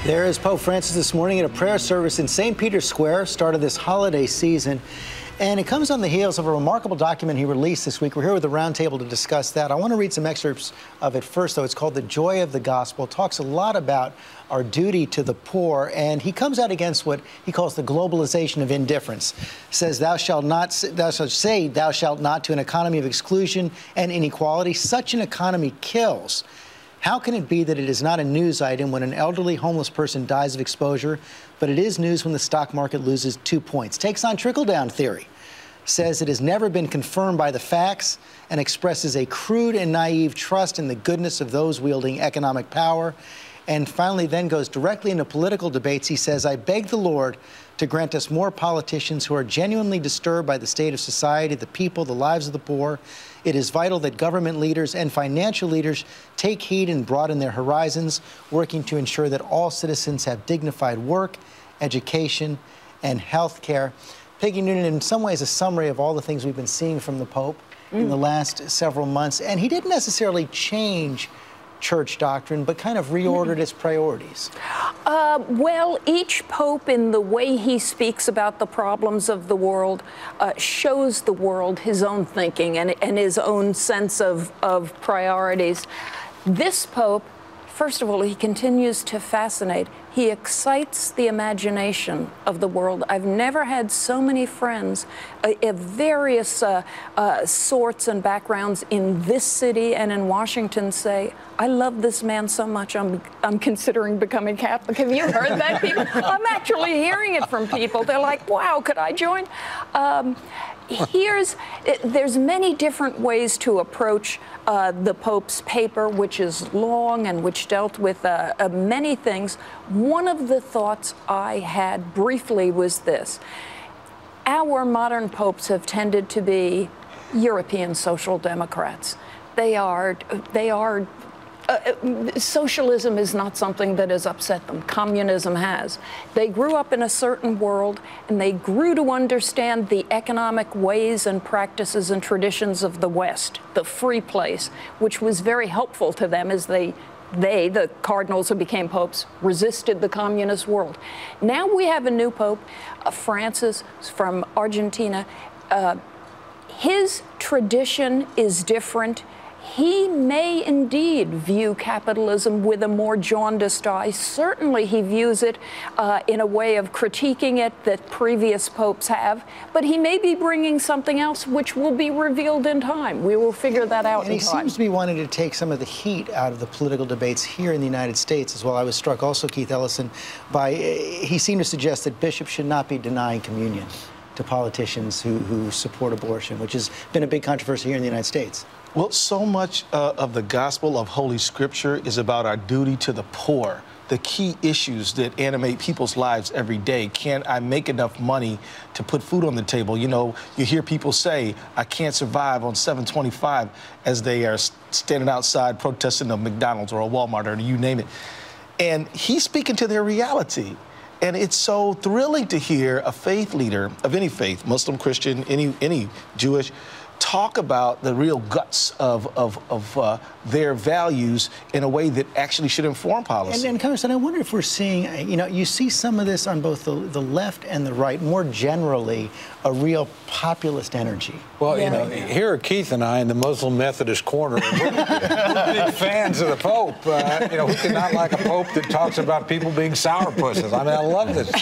There is Pope Francis this morning at a prayer service in St. Peter's Square, start of this holiday season. And it comes on the heels of a remarkable document he released this week. We're here with the roundtable to discuss that. I want to read some excerpts of it first, though. It's called The Joy of the Gospel. It talks a lot about our duty to the poor, and he comes out against what he calls the globalization of indifference. Says, thou shalt say thou shalt not to an economy of exclusion and inequality. Such an economy kills. How can it be that it is not a news item when an elderly homeless person dies of exposure, but it is news when the stock market loses 2 points? Takes on trickle-down theory. Says it has never been confirmed by the facts and expresses a crude and naive trust in the goodness of those wielding economic power. And finally then goes directly into political debates. He says, I beg the Lord to grant us more politicians who are genuinely disturbed by the state of society, the people, the lives of the poor. It is vital that government leaders and financial leaders take heed and broaden their horizons, working to ensure that all citizens have dignified work, education, and health care. Peggy Noonan, in some ways, a summary of all the things we've been seeing from the Pope in the last several months. And he didn't necessarily change church doctrine, but kind of reordered its priorities. Well, each pope, in the way he speaks about the problems of the world, shows the world his own thinking and his own sense of priorities. This pope, first of all, he continues to fascinate. He excites the imagination of the world. I've never had so many friends of various sorts and backgrounds in this city and in Washington say, I love this man so much, I'm considering becoming Catholic. Have you heard that, people? I'm actually hearing it from people. They're like, wow, could I join? There's many different ways to approach the Pope's paper, which is long and which dealt with many things. One of the thoughts I had briefly was this. Our modern popes have tended to be European social democrats. Socialism is not something that has upset them. Communism has. They grew up in a certain world, and they grew to understand the economic ways and practices and traditions of the West, the free place, which was very helpful to them as the cardinals who became popes, resisted the communist world. Now we have a new pope, Francis from Argentina. His tradition is different. He may indeed view capitalism with a more jaundiced eye. Certainly he views it in a way of critiquing it that previous popes have, but he may be bringing something else which will be revealed in time. We will figure that out in time. And he seems to be wanting to take some of the heat out of the political debates here in the United States as well. I was struck also, Keith Ellison, by he seemed to suggest that bishops should not be denying communion to politicians who support abortion, which has been a big controversy here in the United States. Well, so much of the gospel of Holy Scripture is about our duty to the poor, the key issues that animate people's lives every day. Can I make enough money to put food on the table? You know, you hear people say, I can't survive on $7.25 as they are standing outside protesting a McDonald's or a Walmart or you name it. And he's speaking to their reality. And it's so thrilling to hear a faith leader of any faith, Muslim, Christian, any Jewish, talk about the real guts of their values in a way that actually should inform policy. And Congressman, I wonder if we're seeing, you know, you see some of this on both the left and the right, more generally, a real populist energy. Well, you know, here are Keith and I in the Muslim Methodist corner. We're big fans of the Pope. You know, who could not like a Pope that talks about people being sourpusses? I mean, I love this.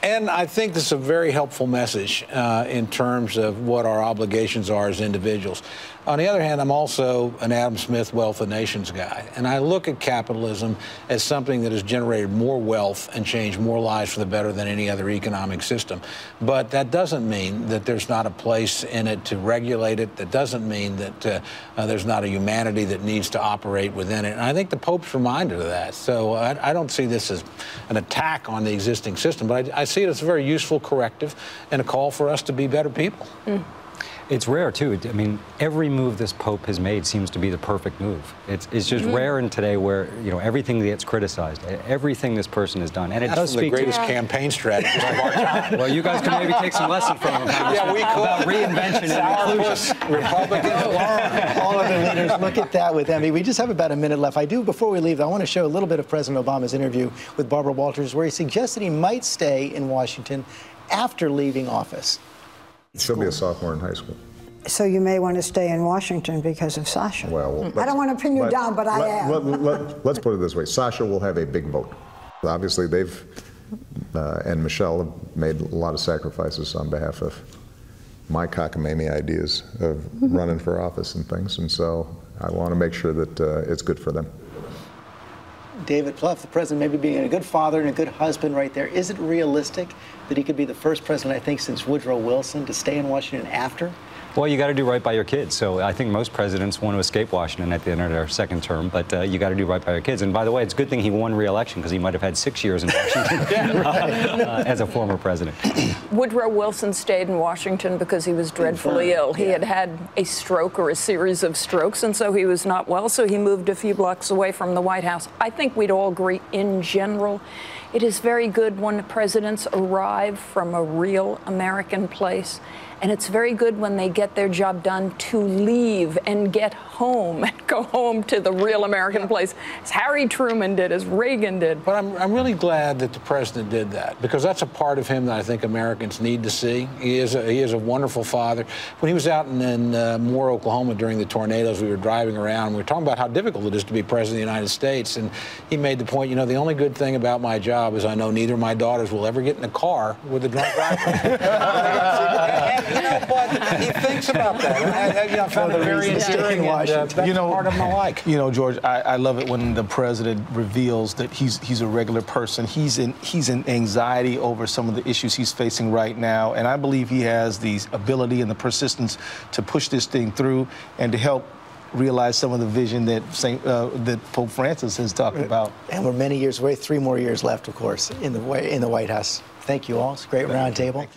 And I think this is a very helpful message in terms of what our obligations are as individuals. On the other hand, I'm also an Adam Smith Wealth of Nations guy, and I look at capitalism as something that has generated more wealth and changed more lives for the better than any other economic system. But that doesn't mean that there's not a place in it to regulate it. That doesn't mean that there's not a humanity that needs to operate within it. And I think the Pope's reminded of that. So I don't see this as an attack on the existing system, but I see it as a very useful corrective and a call for us to be better people. It's rare, too. I mean, every move this Pope has made seems to be the perfect move. It's just rare in today where, you know, everything gets criticized, everything this person has done. And it does speak the greatest campaign strategist of our time. Well, you guys can maybe take some lesson from him. Yeah, we could. About reinvention and inclusion. Republicans learn. All of the leaders listeners look at that with envy. We just have about a minute left. Before we leave, I want to show a little bit of President Obama's interview with Barbara Walters, where he suggested he might stay in Washington after leaving office. She'll be a sophomore in high school. So you may want to stay in Washington because of Sasha. Well, I don't want to pin you down, but I am. Let's put it this way. Sasha will have a big vote. Obviously, they've, and Michelle have made a lot of sacrifices on behalf of my cockamamie ideas of running for office and things, and so I want to make sure that it's good for them. David Plouffe, the president, maybe being a good father and a good husband right there. Is it realistic that he could be the first president, I think, since Woodrow Wilson to stay in Washington after? Well, you got to do right by your kids. So I think most presidents want to escape Washington at the end of their second term, but you got to do right by your kids. And by the way, it's a good thing he won re-election because he might have had 6 years in Washington as a former president. Woodrow Wilson stayed in Washington because he was dreadfully ill. He had had a stroke or a series of strokes, and so he was not well, so he moved a few blocks away from the White House. I think we'd all agree in general it is very good when presidents arrive from a real American place. And it's very good when they get their job done to leave and get home and go home to the real American place, as Harry Truman did, as Reagan did. But I'm really glad that the president did that, because that's a part of him that I think Americans need to see. He is a wonderful father. When he was out in Moore, Oklahoma during the tornadoes, we were driving around, and we were talking about how difficult it is to be president of the United States. And he made the point, you know, the only good thing about my job is I know neither of my daughters will ever get in a car with a drunk driver. You know, but he thinks about that. I found it very endearing. That's part of my like. You know, George, I love it when the president reveals that he's a regular person. He's in anxiety over some of the issues he's facing right now, and I believe he has the ability and the persistence to push this thing through and to help realize some of the vision that that Pope Francis has talked about. And we're many years away. 3 more years left, of course, in the White House. Thank you all. It's a great roundtable.